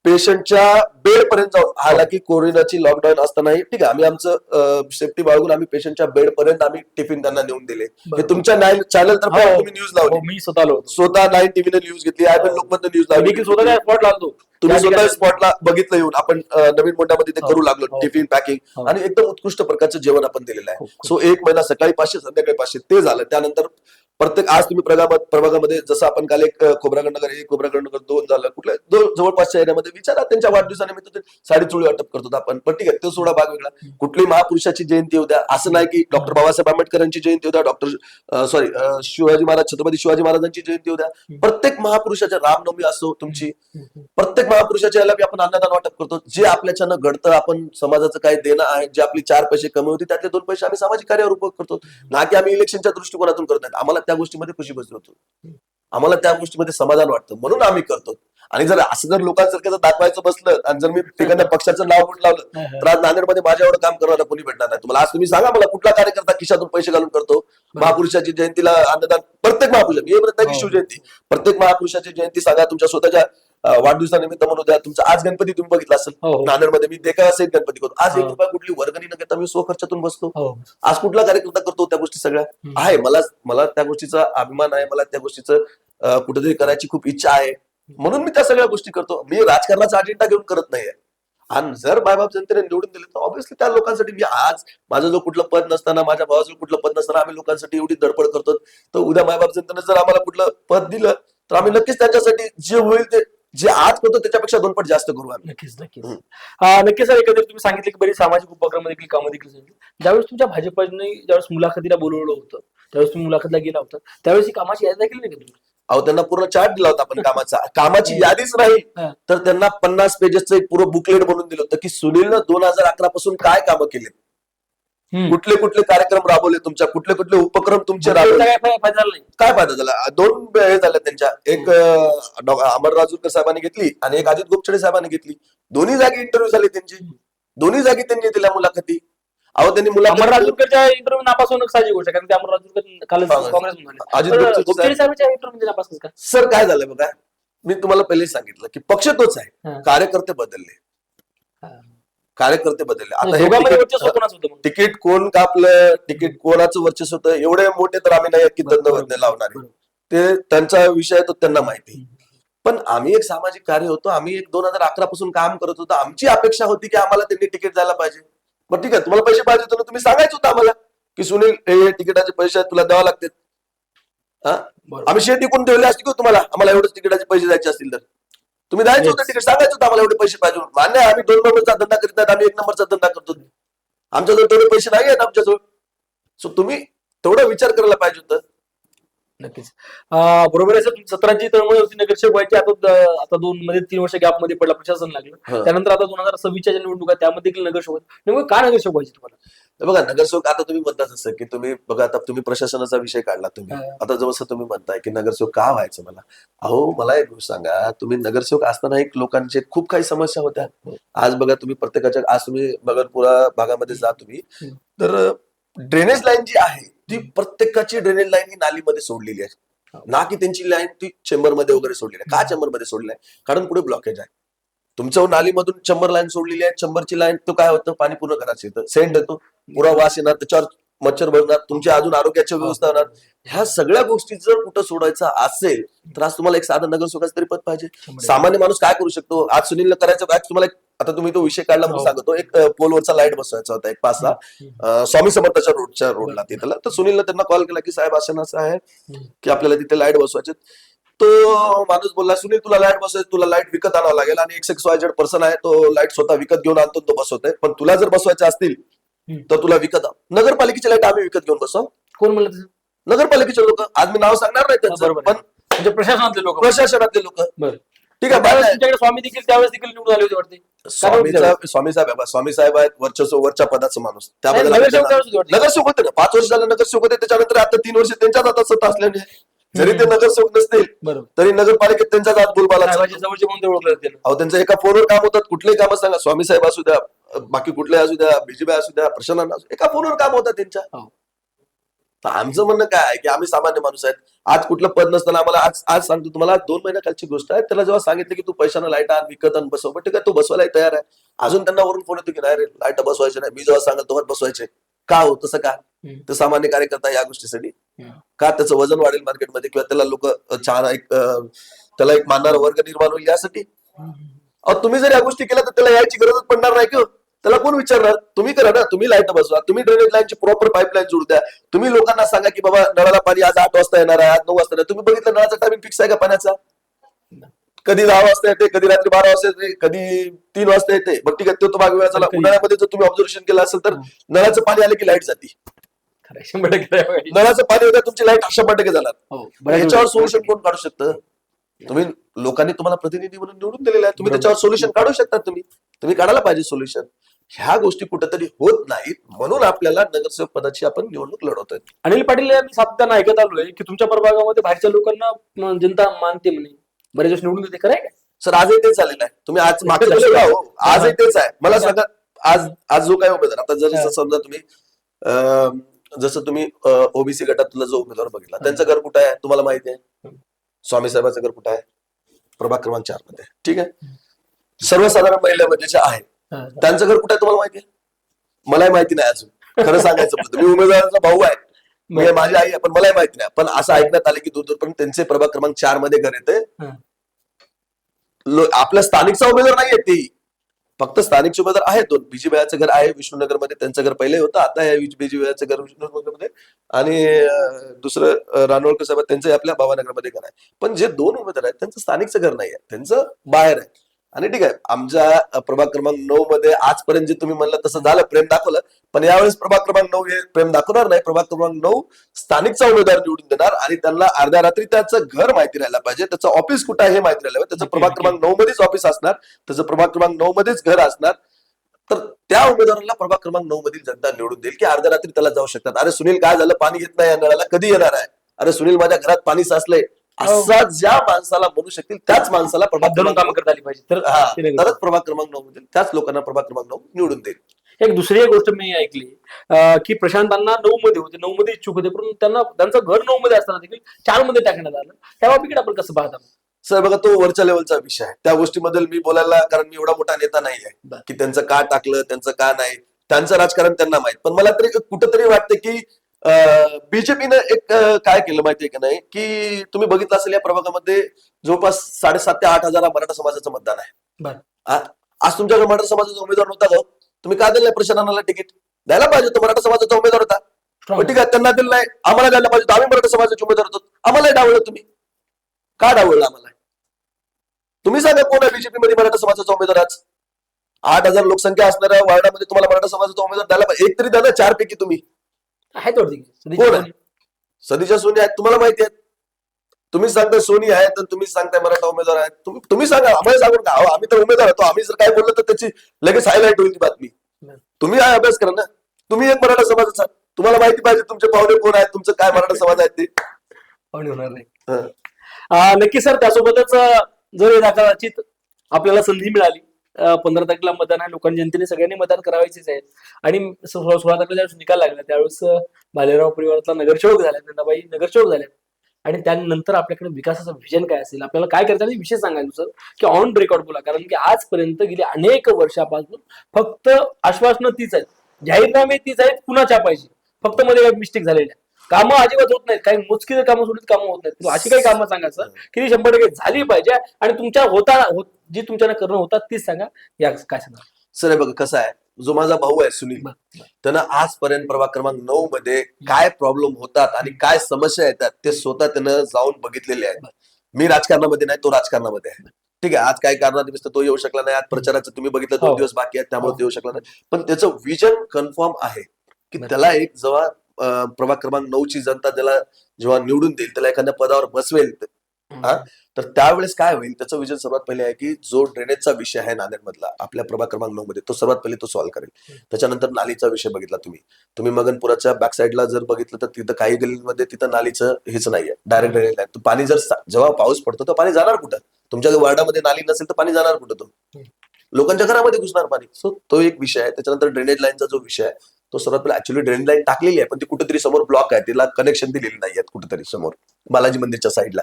पेशंटच्या बेड पर्यंत जाऊन, हालाकी कोरोनाची लॉकडाऊन असतानाही ठीक आहे, आम्ही आमचं सेफ्टी बाळगून आम्ही पेशंटच्या बेड पर्यंत आम्ही टिफिन त्यांना नेऊन दिले. हे तुमच्या चॅनल तर तुम्ही न्यूज लावली, मी स्वतः 9 टीव्हीने न्यूज घेतली, आयपीएल लोकमतने न्यूज लावली, स्पॉट लागतो, तुम्ही स्वतः स्पॉटला बघितलं येऊन. आपण नवीन मोठ्यामध्ये ते करू लागलो टिफिन पॅकिंग आणि एकदम उत्कृष्ट प्रकारचं जेवण आपण दिलेलं आहे. सो 1 महिना सकाळी 500 संध्याकाळी 500 ते झालं. त्यानंतर प्रत्येक आज तुम्ही प्रभागामध्ये जसं आपण काल एक खोब्रागडनगर 1 खोब्रागडनगर 2 झालं कुठल्या जवळपासच्या एरियामध्ये विचारा त्यांच्या वाढदिवसानिमित्त ते साडीचोळी वाटप करतो आपण. पण ठीक आहे तो सोडा भाग वेगळा. कुठली महापुरुषाची जयंती उद्या असं नाही की डॉक्टर बाबासाहेब आंबेडकरांची जयंती उद्या शिवाजी महाराज छत्रपती शिवाजी महाराजांची जयंती उद्या. प्रत्येक महापुरुषाच्या रामनवमी असो तुमची प्रत्येक महापुरुषाच्या याला आपण अन्नदान वाटप करतो. जे आपल्याच्यानं घडतं आपण समाजाचं काही देणं आहे जे आपली 4 पैसे कमी होते त्यातले 2 पैसे आम्ही सामाजिक कार्यावर उपयोग करतो ना की आम्ही इलेक्शनच्या दृष्टिकोनातून करत नाही. आम्हाला त्या गोष्टीमध्ये खुशी बसली होतो. आम्हाला त्या गोष्टीमध्ये समाधान वाटतं म्हणून आम्ही करतो. आणि जर असं जर लोकांसारखं जर दाखवायचं बसलं आणि जर मी एखाद्या पक्षाचं नाव म्हणून लावलं तर आज नांदेडमध्ये माझ्या एवढं काम करणारा कोणी भेटणार नाही तुम्हाला. आज तुम्ही सांगा मला कुठला कार्यकर्ता खिशातून पैसे घालून करतो महापुरुषाची जयंतीला अन्नदान. प्रत्येक महापुरुष मी म्हणत नाही की शिवजयंती प्रत्येक महापुरुषाची जयंती सांगा तुमच्या स्वतःच्या वाढदिवसानिमित्त म्हणून द्या. तुमचा आज गणपती तुम्ही बघितला असेल नांदेडमध्ये मी देखा असेल गणपती करतो. आज 1 रुपया कुठली वर्गणी न घेता मी स्वखर्चातून बसतो. आज कुठला कार्यकर्ता करतो त्या गोष्टी सगळ्या आहे. मला त्या गोष्टीचा अभिमान आहे. मला त्या गोष्टीचं कुठेतरी करायची खूप इच्छा आहे म्हणून मी त्या सगळ्या गोष्टी करतो. मी राजकारणाचा अजेंडा घेऊन करत नाहीये. आणि जर मायबाप जनतेने निवडून दिले तर ऑब्व्हियसली त्या लोकांसाठी मी आज माझं जो कुठलं पद नसताना माझ्या भावाचं कुठलं पद नसताना आम्ही लोकांसाठी एवढी धडपड करतो. तर उद्या मायबाप जनतेने जर आम्हाला कुठलं पद दिलं तर आम्ही नक्कीच त्यांच्यासाठी जे होईल ते जे आज करतो त्याच्यापेक्षा 2 पट जास्त करू आम्ही. नक्कीच सर. एकंदरीत तुम्ही सांगितले की बरीच सामाजिक उपक्रम देखील कामं देखील सांगितली. ज्यावेळेस तुमच्या भाजपने ज्यावेळेस मुलाखतीला बोलवलं होतं त्यावेळेस तुम्ही मुलाखतीला गेला होता त्यावेळेस ही कामाची यादी देखील नाही का तुम्ही? अहो त्यांना पूर्ण चार्ट दिला होता आपण कामाची यादीच राहील तर त्यांना 50 पेजेसचं एक पूर्ण बुकलेट बनवून दिलं होतं की सुनीलनं 2011 पासून काय कामं केले कुठले कुठले कार्यक्रम राबवले तुमच्या कुठले कुठले उपक्रम तुमचे राबवले काय फायदा झाला. 2 हे झाले त्यांच्या एक अमर राजूरकर साहेबांनी घेतली आणि एक अजित गोपछडे साहेबांनी घेतली. दोन्ही जागी इंटरव्ह्यू झाले त्यांची. दोन्ही जागी त्यांनी दिल्या मुलाखती. अहो त्यांनी अमर राजूरकरच्या इंटरव्ह्यू नापास होणं साहजिक गोष्ट कारण ते अमर राजूरकर कालच काँग्रेस. सर काय झालं बघा मी तुम्हाला पहिले सांगितलं की पक्ष तोच आहे कार्यकर्ते बदलले. आता तिकीट कोण कापलं तिकीट कोणाचं वर्चस्व होतं एवढे मोठे तर आम्ही नाही की दंड लावणारे ते त्यांचा विषय तो त्यांना माहिती. पण आम्ही एक सामाजिक कार्य होतो. आम्ही एक 2011 पासून काम करत होतो. आमची अपेक्षा होती की आम्हाला त्यांनी तिकीट द्यायला पाहिजे. मग ठीक आहे तुम्हाला पैसे पाहिजे होते तुम्ही सांगायचं होतं आम्हाला की सुनील हे तिकिटाचे पैसे तुला द्यावा लागतात. आम्ही शेत विकून ठेवले असते की तुम्हाला आम्हाला एवढे तिकिटाचे पैसे द्यायचे असतील तर तुम्ही द्यायचं होतं तिकीट सांगायचं होतं आम्हाला एवढे पैसे पाहिजे. मान्य आहे आम्ही 2 नंबरचा धंदा करीत नाही आम्ही 1 नंबरचा धंदा करतो. आमच्याजवळ तेवढे पैसे नाही आहेत आमच्याजवळ. सो तुम्ही तेवढा विचार करायला पाहिजे होतं. नक्कीच बरोबर आहे सर. 17ची तळमळ होती नगरसेवक व्हायची. आता 3 वर्ष गॅप मध्ये पडला प्रशासन लागलं. त्यानंतर आता 2026च्या निवडणुका त्यामध्ये देखील नगरसेवक नेमकं काय नगरसेवक व्हायची तुम्हाला? बघा नगरसेवक आता तुम्ही म्हणताच असं की तुम्ही बघा आता तुम्ही प्रशासनाचा विषय काढला तुम्ही आता जसं तुम्ही म्हणताय की नगरसेवक का व्हायचं मला. अहो मला एक गोष्ट सांगा तुम्ही नगरसेवक असताना एक लोकांचे खूप काही समस्या होत्या. आज बघा तुम्ही प्रत्येकाच्या आज तुम्ही बगरपुरा भागामध्ये जा तुम्ही तर ड्रेनेज लाईन जी आहे ती प्रत्येकाची ड्रेनेज लाईन ही नालीमध्ये सोडलेली आहे ना की त्यांची लाईन ती चेंबरमध्ये वगैरे सोडलेली आहे. का चेंबरमध्ये सोडली आहे कारण पुढे ब्लॉकेज आहे. तुमच्या नालीमधून चंबर लाईन सोडलेली आहे. चंबरची लाईन तो काय होतं पाणी पूर्ण घराचं येतं सेंड येतो पुरा वास येणार त्याच्यावर मच्छर भरणार तुमच्या अजून आरोग्याची व्यवस्था होणार. ह्या सगळ्या गोष्टी जर कुठं सोडायचं असेल तर आज तुम्हाला एक साधं नगरसेवकाचं तरी पद पाहिजे. सामान्य माणूस काय करू शकतो. आज सुनीलला करायचं आज तुम्हाला आता तुम्ही तो विषय काढला म्हणून सांगतो एक पोलवरचा लाईट बसवायचा होता एक 5-6 स्वामी समर्थाच्या रोडला तिथला. तर सुनीलला त्यांना कॉल केला की साहेब असं आहे की आपल्याला तिथे लाईट बसवायचे. तो माणूस बोलला सुनील तुला लाईट बसवायची तुला लाईट विकत आणावं लागेल आणि XYZ पर्सन आहे तो लाईट स्वतः विकत घेऊन आणतो तो बसवतोय. पण तुला जर बसवायचे असतील तर तुला विकत नगरपालिकेची लाईट आम्ही विकत घेऊन बसव. कोण म्हणलं नगरपालिकेचे लोक आज मी नाव सांगणार नाही त्यांचं पण म्हणजे प्रशासनातले लोक ठीक आहे. स्वामी देखील त्यावेळेस देखील निवडून आले होते वाटते. स्वामी साहेब आहेत वरच्या पदाचा माणूस त्याबद्दल नगरसेवक होते ना 5 वर्ष झालं नगरसेवक होते. त्याच्यानंतर आता 3 वर्ष त्यांच्याच हातात सत्ता असल्याने जरी ते नगरसेवक नसतील तरी नगरपालिकेत त्यांच्याच हात बोलबाला. अहो त्यांचं एका फोनवर काम होतात कुठलेही काम सांगा स्वामी साहेब असू द्या बाकी कुठले असू द्या बीजेपी असू द्या प्रशासन असू एका फोनवर काम होतात त्यांच्या. आमचं म्हणणं काय आहे की आम्ही सामान्य माणूस आहेत. आज कुठलं पद नसताना आम्हाला आज सांगतो तुम्हाला 2 महिन्याखालची गोष्ट आहे. त्याला जेव्हा सांगितलं की तू पैशानं लाईट आण विकत आण बसव ठीक आहे तो बसवायला तयार आहे. अजून त्यांना वरून फोन येतो की नाही रे लाईट बसवायचे नाही. मी जेव्हा सांगत तेव्हा बसवायचे का हो तसं का तर सामान्य कार्यकर्ता या गोष्टीसाठी का त्याचं वजन वाढेल मार्केटमध्ये किंवा त्याला लोक छान त्याला एक मानणारा वर्ग निर्माण होईल यासाठी. तुम्ही जर या गोष्टी केल्या तर त्याला यायची गरजच पडणार नाही की त्याला कोण विचारणार? तुम्ही करा ना, तुम्ही लाईट बसवा, तुम्ही ड्रेनेज लाईनची प्रॉपर पाईपलाईन जोडू द्या, तुम्ही लोकांना सांगा की बाबा नळाला पाणी आज 8 वाजता येणार आहे, आज 9 वाजता येणार. तुम्ही बघितलं नळाचा टायमिंग फिक्स आहे का पाण्याचा? कधी 10 वाजता येते, कधी रात्री 12 वाजता येते, कधी 3 वाजता येते. बरं ठीक आहे, तो भाग वेळा झाला. उन्हाळ्यामध्ये जर तुम्ही ऑब्झर्वेशन केलं असेल तर नळाचं पाणी आलं की लाईट जाते. 100% नळाचं पाणी होतं तुमची लाईट 100% जाणार. हो. याच्यावर सोल्युशन कोण काढू शकतं? तुम्ही लोकांनी तुम्हाला प्रतिनिधी म्हणून निवडून दिलेला आहे, तुम्ही त्याच्यावर सोल्युशन काढू शकता. तुम्ही काढायला पाहिजे सोल्युशन. ह्या गोष्टी कुठेतरी होत नाहीत, म्हणून आपल्याला नगरसेवक पदाची आपण निवडणूक लढवतोय. अनिल पाटील यांनी सातत्यानं ऐकत आलोय की तुमच्या प्रभागामध्ये बाहेरच्या लोकांना जनता मानते म्हणे, बरेच दिवस निवडून देते, खरंय का? सर आजही तेच झालेलं आहे. तुम्ही आज मागच्या दिवशी का हो, आजही तेच आहे. मला सांगा, आज जो काय उमेदवार, आता जर समजा तुम्ही ओबीसी गटातला जो उमेदवार बघितला, त्यांचं घर कुठं आहे तुम्हाला माहिती आहे? स्वामी साहेबांचं घर कुठं आहे? प्रभाग क्रमांक 4 मध्ये. ठीक आहे. सर्वसाधारण महिलांमध्ये जे आहे त्यांचं घर कुठं आहे तुम्हाला माहिती आहे? मलाही माहिती नाही अजून, खरं सांगायचं म्हणजे. मी उमेदवाराचा भाऊ आहे, मी माझी आई आहे, पण मलाही माहिती नाही. पण असं ऐकण्यात आलं की दूरपर्यंत त्यांचे प्रभाग क्रमांक 4 मध्ये घर येते. आपल्या स्थानिकचा उमेदवार नाहीये ते, फक्त स्थानिकचे उमेदवार आहेत. 2 बीजीबयाचं घर आहे विष्णुनगर मध्ये, त्यांचं घर पहिले होतं, आता आहे बीजीबयाचं घर विष्णुनगर मध्ये. आणि दुसरं रानोळकर साहेब त्यांचं आपल्या भावानगर मध्ये घर आहे. पण जे 2 उमेदवार आहेत त्यांचं स्थानिकचं घर नाही आहे, त्यांचं बाहेर आहे. आणि ठीक आहे, आमच्या प्रभाग क्रमांक 9 मध्ये आजपर्यंत जे तुम्ही म्हणलं तसं झालं, प्रेम दाखवलं. पण यावेळेस प्रभाग क्रमांक 9 हे प्रेम दाखवणार नाही. प्रभाग क्रमांक 9 स्थानिकचा उमेदवार निवडून देणार आणि त्यांना अर्ध्या रात्री त्याचं घर माहिती राहायला पाहिजे, त्याचं ऑफिस कुठं आहे हे माहिती राहायला पाहिजे. त्याचं प्रभाग क्रमांक 9 मध्येच ऑफिस असणार, त्याचं प्रभाग क्रमांक 9 मध्येच घर असणार. तर त्या उमेदवाराला प्रभाग क्रमांक 9 मधील जनता निवडून देईल की अर्ध्या रात्री त्याला जाऊ शकतात. अरे सुनील काय झालं, पाणी येत नाही या नळाला, कधी येणार आहे? अरे सुनील माझ्या घरात पाणी साचलंय, असा ज्या माणसाला म्हणू शकतील त्याच माणसाला प्रभाग क्रमांक काम करता आली पाहिजे, तरच प्रभाग क्रमांक 9 मधील त्याच लोकांना प्रभाग क्रमांक 9 निवडून देईल. एक दुसरी एक गोष्ट मी ऐकली की प्रशांतांना 9 मध्ये होते, 9 मध्ये इच्छुक होते, पण त्यांना त्यांचं घर 9 मध्ये असताना देखील 4 मध्ये टाकण्यात आलं. त्या बाबतीकडे आपण कसं पाहता? सर बघा, तो वरच्या लेवलचा विषय आहे. त्या गोष्टीबद्दल मी बोलायला, कारण मी एवढा मोठा नेता नाही आहे की त्यांचं का टाकलं, त्यांचं का नाही, त्यांचं राजकारण त्यांना माहित. पण मला तरी कुठंतरी वाटतं की बीजेपीनं एक काय केलं माहितीये की नाही, की तुम्ही बघितलं असेल या प्रभागामध्ये जवळपास 7,500 ते 8,000 मराठा समाजाचं मतदान आहे. आज तुमच्याकडे मराठा समाजाचा उमेदवार नव्हता का? तुम्ही का दिलं नाही प्रशासनाला तिकीट? द्यायला पाहिजे, तो मराठा समाजाचा उमेदवार होता. ठीक आहे, त्यांना दिलं नाही, आम्हाला द्यायला पाहिजे. आम्ही मराठा समाजाचे उमेदवार होतो, आम्हालाही डावळलं. तुम्ही का डावळलं आम्हाला? तुम्ही सांगा, कोण आहे बीजेपी मध्ये मराठा समाजाचा उमेदवार? आज 8,000 लोकसंख्या असणाऱ्या वार्डामध्ये तुम्हाला मराठा समाजाचा उमेदवार द्यायला पाहिजे. एक तरी द्या ना, 4 पैकी तुम्ही. कोण आहे? सदिच्छा सोनी आहेत, तुम्हाला माहिती आहे. तुम्ही सांगताय सोनी आहे, तर तुम्ही सांगताय मराठा उमेदवार आहेत. तुम्ही सांगा, आम्हाला सांगून का? आम्ही तर उमेदवार होतो, आम्ही जर काय बोललो तर त्याची लगेच हायलाइट होईल ती बातमी. तुम्ही हा अभ्यास करा ना. तुम्ही एक मराठा समाजाचा, तुम्हाला माहिती पाहिजे तुमचे पाहुणे कोण आहेत, तुमचं काय मराठा समाज आहेत ते. पाहुणे होणार नाही नक्की सर. त्यासोबतच जर कदाचित आपल्याला संधी मिळाली, 15 तारखेला मतदान आहे, लोकांनी जनतेने सगळ्यांनी मतदान करायचेच आहे. आणि 16 तारखेला ज्यावेळेस निकाल लागला त्यावेळेस भालेराव परिवारातला नगरसेवक झाला, नंदाबाई नगरसेवक झाल्या. आणि त्यानंतर आपल्याकडे विकासाचं विजन काय असेल, आपल्याला काय करायचं आणि विषय सांगायचं सर की ऑन रेकॉर्ड बोला. कारण की आजपर्यंत गेली अनेक वर्षापासून फक्त आश्वासनं तीच आहेत, जाहीरनामे तीच आहेत, कुणाच्या पाहिजे, फक्त मध्ये मिस्टेक झालेल्या, कामं अजिबात होत नाहीत. काही मोजकी कामं सोडली कामं होत नाहीत. अशी काही कामं सांगा सर की ती 100% झाली पाहिजे. आणि तुमच्या जी तुमच्यानं करणं होतात तीच सांगा. या काय सांगा सर? हे बघा कसं आहे, जो माझा भाऊ आहे सुनील, त्यानं आजपर्यंत प्रभाग क्रमांक 9 मध्ये काय प्रॉब्लेम होतात आणि काय समस्या येतात ते स्वतः त्यानं जाऊन बघितलेले आहेत. मी राजकारणामध्ये नाही, तो राजकारणामध्ये आहे. ठीक आहे, आज काही कारणानिमित्त तो येऊ शकला नाही. आज प्रचाराचं तुम्ही बघितलं 2 दिवस बाकी आहेत, त्यामुळे तो येऊ शकला नाही. पण त्याचं विजन कन्फर्म आहे की त्याला एक जेव्हा प्रभाग क्रमांक 9 ची जनता त्याला जेव्हा निवडून देईल, त्याला एखाद्या पदावर बसवेल, तर त्यावेळेस काय होईल, त्याचं विजन सर्वात पहिले आहे की जो ड्रेनेजचा विषय आहे नांदेड मधला आपल्या प्रभाग क्रमांक 9 मध्ये, तो सर्वात पहिले तो सॉल्व्ह करेल. त्याच्यानंतर नालीचा विषय बघितला तुम्ही मगनपुराच्या बॅक साईडला जर बघितलं तर तिथं काही गल्लीमध्ये तिथं नालीचं हेच नाहीये, डायरेक्ट ड्रेनेज आहे. पाणी जर जेव्हा पाऊस पडतो तर पाणी जाणार कुठं? तुमच्या वार्डामध्ये नाली नसेल तर पाणी जाणार कुठं? तो लोकांच्या घरामध्ये घुसणार पाणी. सो तो एक विषय आहे. त्याच्यानंतर ड्रेनेज लाईनचा जो विषय आहे तो सर्वात पहिले, ऍक्च्युअली ड्रेनेज लाईन टाकलेली आहे पण ती कुठेतरी समोर ब्लॉक आहे, तिला कनेक्शन दिलेली नाही आहेत कुठेतरी समोर बालाजी मंदिरच्या साईडला.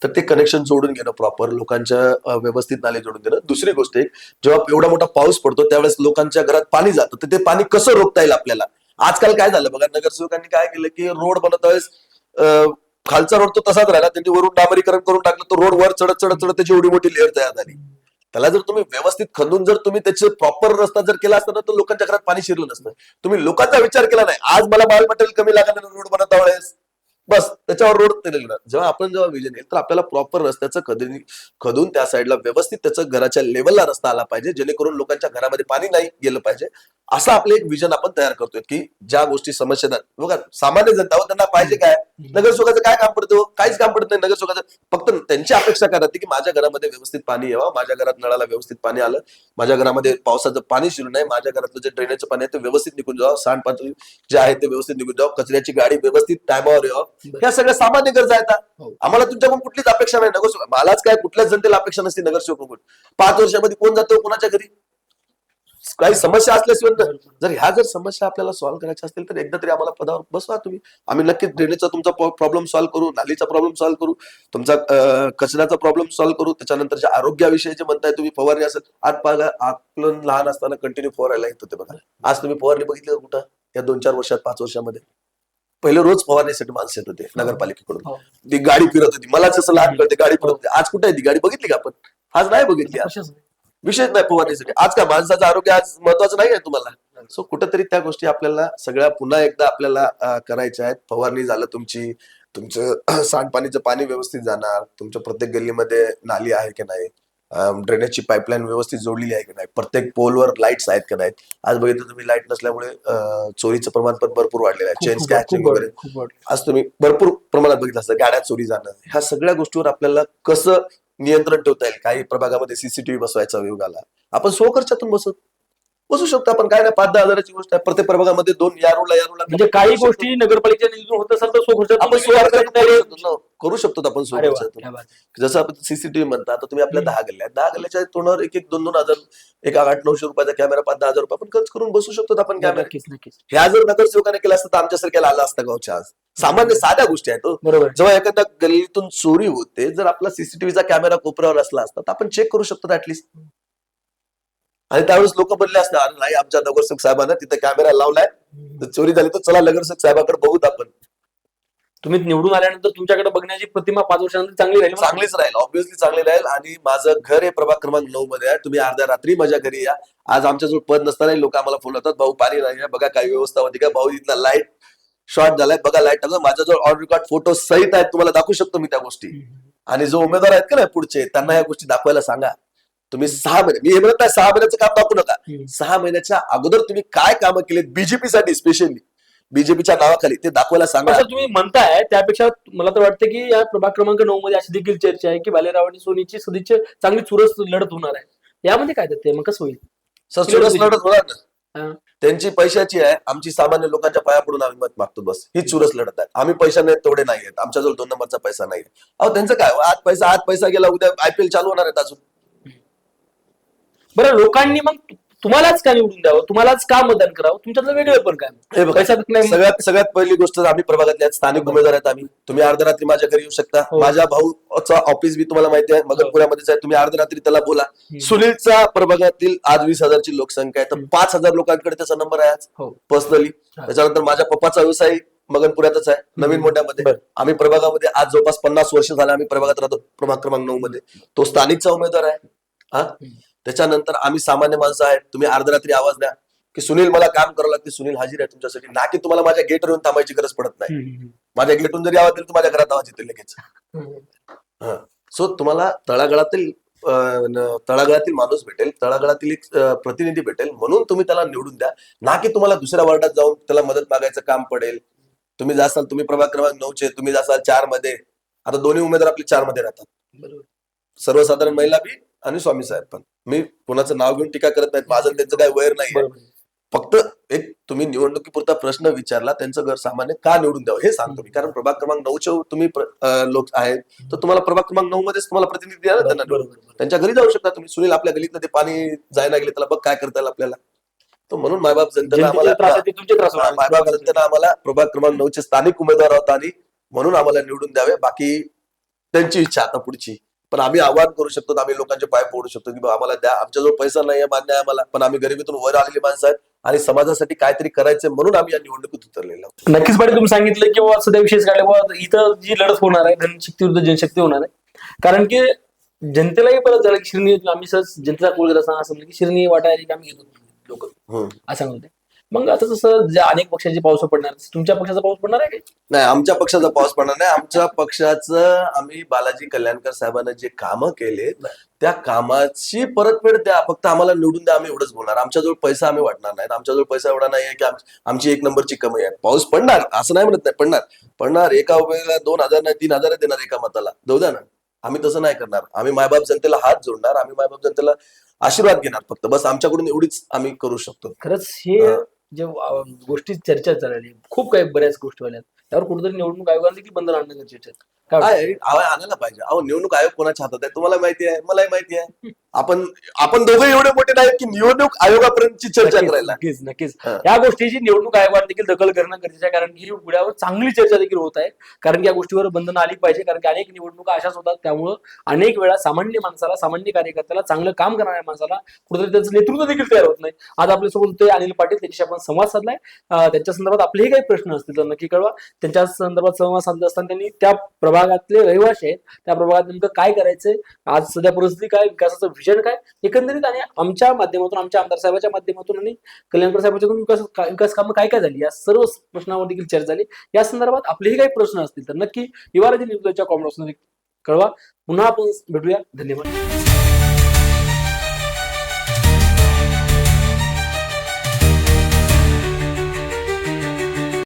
तर ते कनेक्शन जोडून घेणं, प्रॉपर लोकांच्या व्यवस्थित नाले जोडून देणं. दुसरी गोष्ट एक, जेव्हा एवढा मोठा पाऊस पडतो त्यावेळेस लोकांच्या घरात पाणी जातं, तर ते पाणी कसं रोखता येईल आपल्याला. आजकाल काय झालं बघा, नगरसेवकांनी काय केलं की रोड बनवता वेळेस खालचा रोड तो तसाच राहिला, त्यांनी वरून डांबरीकरण करून टाकलं, तो रोड वर चढत चढत चढत त्याची एवढी मोठी लेअर तयार झाली. त्याला जर तुम्ही व्यवस्थित खणून जर तुम्ही त्याचे प्रॉपर रस्ता जर केला असता ना तर लोकांच्या घरात पाणी शिरलं नसतं. तुम्ही लोकांचा विचार केला नाही. आज मला माल मटेरियल कमी लागणार रोड बनवता वेळेस बस त्याच्यावर रोड जेव्हा आपण विजन येईल तर आपल्याला प्रॉपर रस्त्याचं खदून त्या साईडला व्यवस्थित त्याचं घराच्या लेवलला रस्ता आला पाहिजे, जेणेकरून लोकांच्या घरामध्ये पाणी नाही गेलं पाहिजे. असं आपलं एक विजन आपण तयार करतोय की ज्या गोष्टी समस्या बघा सामान्य जनता त्यांना पाहिजे काय, नगरसेवकाचं काय काम पडतं, काहीच काम पडत नाही नगरसेवकाचं. फक्त त्यांची अपेक्षा काय राहते की माझ्या घरामध्ये व्यवस्थित पाणी यावं, माझ्या घरात नळाला व्यवस्थित पाणी आलं, माझ्या घरामध्ये पावसाचं पाणी शिरू नये, माझ्या घरातलं जे ड्रेनेजचं पाणी आहे ते व्यवस्थित निघून जावं, सांडपाणी जे आहे ते व्यवस्थित निघून जावं, कचऱ्याची गाडी व्यवस्थित टायमावर यावं. ह्या सगळ्या सामान्य गरजा आहेत. आम्हाला तुमच्याकडून कुठलीच अपेक्षा नाही. नगरसेवक मलाच काय कुठल्याच जनतेला अपेक्षा नसते नगरसेवक. 5 वर्षामध्ये कोण जातो कोणाच्या घरी, काही समस्या असल्याशिवाय जर ह्या जर समस्या आपल्याला सॉल्व्ह करायच्या असतील तर एकदा तरी आम्हाला पदावर बसवा तुम्ही. आम्ही नक्कीच ड्रेनेजचा तुमचा प्रॉब्लेम सॉल्व्ह करू, नालीचा प्रॉब्लेम सॉल्व्ह करू, तुमचा कचऱ्याचा प्रॉब्लेम सॉल्व्ह करू. त्याच्यानंतर जे आरोग्याविषयी जे म्हणताय तुम्ही फवारणी असेल, आपण लहान असताना कंटिन्यू फवारायला येत होते बघा. आज तुम्ही फवारणी बघितली कुठं या 2-4 वर्षात 5 वर्षामध्ये? पहिले रोज फवारण्यासाठी माणसं येत होते नगरपालिकेकडून, ती गाडी फिरत होती. मला जसं लहान कळते गाडी फिरत होती. आज कुठे आहे ती गाडी, बघितली का आपण? आज नाही बघितली. विषयच नाही फवारणीसाठी. आज का माणसाचं आरोग्य आज महत्वाचं नाही आहे तुम्हाला? सो कुठेतरी त्या गोष्टी आपल्याला सगळ्या पुन्हा एकदा आपल्याला करायच्या आहेत. फवारणी झालं तुमची, तुमचं सांडपाणीचं पाणी व्यवस्थित जाणार, तुमच्या प्रत्येक गल्लीमध्ये नाली आहे की नाही, ड्रेनेजची पाईपलाईन व्यवस्थित जोडलेली आहे की नाही, प्रत्येक पोलवर लाईट्स आहेत की नाहीत. आज बघितलं तुम्ही लाईट नसल्यामुळे चोरीचं प्रमाण पण भरपूर वाढलेलं आहे. चेन स्कॅचिंग वगैरे आज तुम्ही भरपूर प्रमाणात बघितलं असतं. गाड्या चोरी जाणं, ह्या सगळ्या गोष्टीवर आपल्याला कसं नियंत्रण ठेवता येईल. काही प्रभागामध्ये सीसीटीव्ही बसवायचा योग आला, आपण स्वखर्चातून बसू शकतो. आपण काय नाही, 5-10 हजाराची गोष्ट आहे. प्रत्येक प्रभागामध्ये 2 या रोडला म्हणजे काही गोष्टी नगरपालिकेच्या निधीतून होत असेल तर करू शकतो आपण स्वखर्चातून. जसं आपण सीसीटीव्ही म्हणता, आता तुम्ही आपल्या 10 गल्ल्या 10 गल्ल्याच्या तोंडावर 1-2 हजार, 800-900 रुपयाचा कॅमेरा, 5-10 हजार रुपये आपण खर्च करून बसू शकतो आपण कॅमेरा. ह्या जर नगरसेवकाने केला असतं तर आमच्यासारख्याला आला असता गावच्या. आज सामान्य साध्या गोष्टी आहेत. बरोबर. जेव्हा एखाद्या गल्लीतून चोरी होते, जर आपला सीसीटीव्हीचा कॅमेरा कोपऱ्यावर असला असता तर आपण चेक करू शकतो ऍटलीस्ट. आणि त्यावेळेस लोक बनले असतात, नाही आमच्या नगरसेवक साहेबांना तिथे कॅमेरा लावलाय, चोरी झाली तर चला नगरसेवक साहेबांकडे बघूत आपण. तुम्ही निवडून आल्यानंतर तुमच्याकडे बघण्याची प्रतिमा 5 वर्षानंतर चांगलीच राहील, ऑब्व्हियसली चांगली राहील. आणि माझं घर हे प्रभाग क्रमांक 9 मध्ये आहे. तुम्ही अर्ध्या रात्री माझ्या घरी या. आज आमच्याजवळ पद नसतानाही लोक आम्हाला फोन होतात, भाऊ पाणी नाही, बघा काही व्यवस्था होती का, भाऊ इथला लाईट शॉर्ट झालाय, बघा लाईट टाकलं. माझ्याजवळ ऑन रेकॉर्ड फोटो सहित आहेत, तुम्हाला दाखवू शकतो मी त्या गोष्टी. आणि जो उमेदवार आहेत का नाही पुढचे, त्यांना या गोष्टी दाखवायला सांगा. तुम्ही 6 महिने, मी हे म्हणत नाही 6 महिन्याचं काम दाखवू नका. 6 महिन्याच्या अगोदर तुम्ही काय कामं केलीत बीजेपीसाठी, स्पेशली बीजेपीच्या नावाखाली, ते दाखवायला सांगा. तुम्ही म्हणताय त्यापेक्षा मला तर वाटतं की या प्रभाग क्रमांक 9 मध्ये अशी देखील चर्चा आहे की भालेराव आणि सोनीची सदिच्छा चांगली चुरस लढत होणार आहे. यामध्ये काय ते मग कसं होईल? सर चुरस लढत होणार ना, त्यांची पैशाची आहे, आमची सामान्य लोकांच्या पाया पडून आम्ही मत मागतो, बस ही चुरस लढत आहे. आम्ही पैसा नाही तेवढे नाही आहेत, आमच्याजवळ 2 नंबरचा पैसा नाही. अहो त्यांचं काय, आज पैसा गेला, उद्या IPL चालू होणार आहेत अजून. बरं, लोकांनी मग तुम्हालाच का निवडून द्यावं, तुम्हालाच का मतदान करावं, तुमच्यातलं वेगळं पण काय? सगळ्यात पहिली गोष्ट, आम्ही प्रभागातल्या स्थानिक उमेदवार आहेत. तुम्ही अर्ध्या रात्री माझ्या घरी येऊ शकता. माझ्या भाऊचा ऑफिस बी तुम्हाला माहिती आहे मगनपुऱ्यामध्येच आहे. तुम्ही अर्ध्या रात्री त्याला बोला. सुनीलचा प्रभागातील आज 20,000ची लोकसंख्या आहे, तर 5,000 लोकांकडे त्याचा नंबर आहे आज पर्सनली. त्याच्यानंतर माझ्या पप्पाचा व्यवसाय मगनपुऱ्यातच आहे, नवीन मोठ्यामध्ये. आम्ही प्रभागामध्ये आज जवळपास 50 वर्ष झाले आम्ही प्रभागात राहतो, प्रभाग क्रमांक 9 मध्ये. तो स्थानिकचा उमेदवार आहे. त्याच्यानंतर आम्ही सामान्य माणसं आहेत. तुम्ही अर्ध्या रात्री आवाज द्या की सुनील मला काम करावं लागते, सुनील हजीर आहे तुमच्यासाठी. ना की तुम्हाला माझ्या गेटवर येऊन थांबायची गरज पडत नाही. माझ्या गेटून जरी आवाज दिला तर माझ्या घरात आवाज येते लगेच. सो तुम्हाला तळागाळातील माणूस भेटेल, तळागाळातील एक प्रतिनिधी भेटेल, म्हणून तुम्ही त्याला निवडून द्या. ना की तुम्हाला दुसऱ्या वार्डात जाऊन त्याला मदत मागायचं काम पडेल. तुम्ही जासाल, तुम्ही प्रभाग क्रमांक 9 चे, तुम्ही जासाल 4 मध्ये. आता दोन्ही उमेदवार आपले 4 मध्ये राहतात, सर्वसाधारण महिला बी आणि स्वामी साहेब पण. मी कोणाचं नाव घेऊन टीका करत नाहीत, माझं त्यांचं काय वैर नाही. फक्त एक तुम्ही निवडणुकीपुरता प्रश्न विचारला, त्यांचं घर सामान्य का निवडून द्यावं हे सांगतो मी. कारण प्रभाग क्रमांक 9चे तुम्ही लोक आहेत, तर तुम्हाला प्रभाग क्रमांक 9 मध्येच तुम्हाला प्रतिनिधी द्या ना त्यांना. त्यांच्या घरी जाऊ शकता तुम्ही. सुनील आपल्या गलीतलं ते पाणी जायला गेले, त्याला बघ काय करता येईल आपल्याला. तर म्हणून मायबाप जनतेला आम्हाला प्रभाग क्रमांक 9चे स्थानिक उमेदवार होता आणि म्हणून आम्हाला निवडून द्यावे. बाकी त्यांची इच्छा आता पुढची. पण आम्ही आवाहन करू शकतो, आम्ही लोकांचे पाय पडू शकतो की आम्हाला द्या. आमच्याजवळ पैसा नाही, मान्य आहे आम्हाला, पण आम्ही गरिबीतून वर आलेली माणसं आहेत आणि समाजासाठी काहीतरी करायचं म्हणून आम्ही या निवडणुकीत उतरलेलो आहोत. नक्कीच पाटील, तुम्ही सांगितलं की सध्या विशेष काढले इथं जी लढत होणार आहे धनशक्ती विरुद्ध जनशक्ती होणार आहे. कारण की जनतेलाही परत झालं की शिरणी आम्ही सहज जनतेचा कोल घेत असताना असं म्हणलं की शिरणी वाटायची आम्ही घेतो लोक असं म्हणते. मग आता जसं ज्या अनेक पक्षाचे पाऊस पडणार तसं तुमच्या पक्षाचा पाऊस पडणार आहे का? नाही, आमच्या पक्षाचा पाऊस पडणार नाही. आमच्या पक्षाचं आम्ही बालाजी कल्याणकर साहेबांना जे कामं केले त्या कामाची परतफेड द्या, फक्त आम्हाला निवडून द्या, आम्ही एवढंच बोलणार. आमच्याजवळ पैसा आम्ही वाटणार नाही, आमच्याजवळ पैसा एवढा नाही आहे की आमची एक नंबरची कमाई आहे. पाऊस पडणार असं नाही म्हणत नाही, पडणार एका वेळेला 2,000 नाही 3,000 देणार एका मताला, जाऊ द्या ना. आम्ही तसं नाही करणार. आम्ही मायबाप जनतेला हात जोडणार, आम्ही मायबाप जनतेला आशीर्वाद घेणार. फक्त बस आमच्याकडून एवढीच आम्ही करू शकतो. खरंच हे जे गोष्टी चर्चा झालेली खूप काही बऱ्याच गोष्टी आल्या त्यावर कुठेतरी निवडणूक आयोगाने देखील बंधन आणणं गरजेचं आहे. काय वाटतं? आणायला पाहिजे. अहो, निवडणूक आयोग कोणाच्या हातात आहे तुम्हाला माहिती आहे, मलाही माहिती आहे. आपण दोघे एवढे मोठे नाहीत की निवडणूक आयोगापर्यंतची चर्चा करायला. नक्कीच या गोष्टीची निवडणूक आयोगाने देखील दखल करणं गरजेचं आहे, कारण की पुढ्यावर चांगली चर्चा देखील होत आहे. कारण की या गोष्टीवर बंधन आली पाहिजे, कारण की अनेक निवडणुका अशाच होतात. त्यामुळं अनेक वेळा सामान्य माणसाला, सामान्य कार्यकर्त्याला, चांगलं काम करणाऱ्या माणसाला कुठेतरी त्याचं नेतृत्व देखील तयार होत नाही. आज आपल्यासोबत होते अनिल पाटील, त्यांच्याशी आपण संवाद साधलाय. त्यांच्या संदर्भात आपलेही काही प्रश्न असतील तर नक्की कळवा. त्यांच्या संदर्भात संवाद साधत असताना त्यांनी त्या प्रभागातले रहिवासी आहेत, त्या प्रभागात नेमकं काय करायचंय, आज सध्या परिस्थिती काय, विकासाचं विजन काय, एकंदरीत आणि आमच्या माध्यमातून, आमच्या आमदार साहेबांच्या माध्यमातून आणि कल्याणकर साहेबांच्या विकास कामं काय काय झाली, या सर्व प्रश्नावर देखील चर्चा झाली. या संदर्भात आपलेही काही प्रश्न असतील तर नक्की युवा राज्य न्यूजच्या कॉमेंट बॉक्समध्ये कळवा. पुन्हा आपण भेटूया. धन्यवाद.